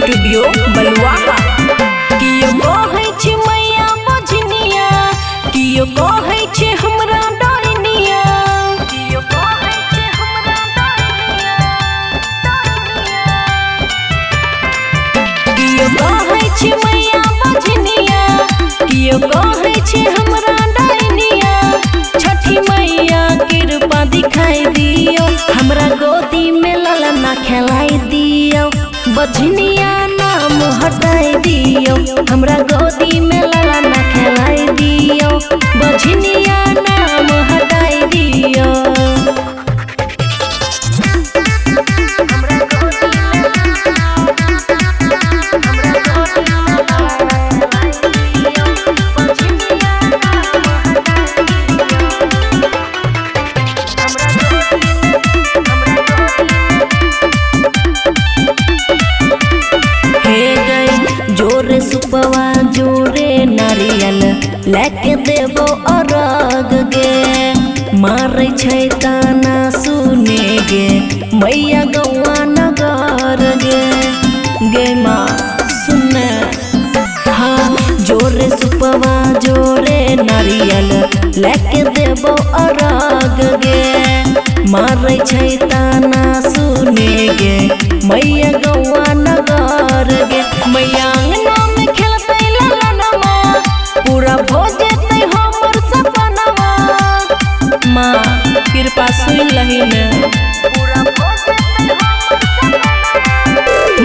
Studio बलुआहा। कियो कहै छै मैया बजनिया, कियो कहै छै हमरा डरनिया, कियो कहै छै हमरा डरनिया, कियो कहै छै मैया बजनिया, कियो कहै छै हमरा डरनिया। छठी मैया कृपा दिखाई दियो, हमरा गोदी में ललना खेलाई दियो। बजनिया नाम हटाई दियो, हमरा गोदी में ललना खेलाई दियो। बजनिया नाम हटाई दियो। जोरे सुपवा जोरे नारियल लेके देबो अरग गे। मारै छै ताना सुने गे मैया गौआ नगर गे। गे माँ सुने हाँ, जोरे सुपवा जोरे नारियल लेके देबो अरग गे। मारै छै ताना सुने गे मैया गौआ नगर गे। मैया अंगना में खेलतै ललनमा, पूरा हो जेतै हमर सपनमा। माँ कृपा सुन लही ने, पूरा हो जेतै हमर सपनमा।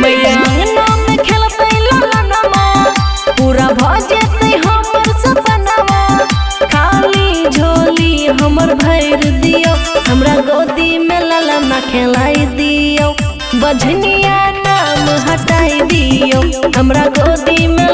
मैया अंगना में खेलतै ललनमा, पूरा हो जेतै हमर सपनमा। खाली झोली हमर भर दियो, हमरा गोदी में ललना खेलाई दियो। बजनिया नाम हटाई दियो, हमरा गोदी में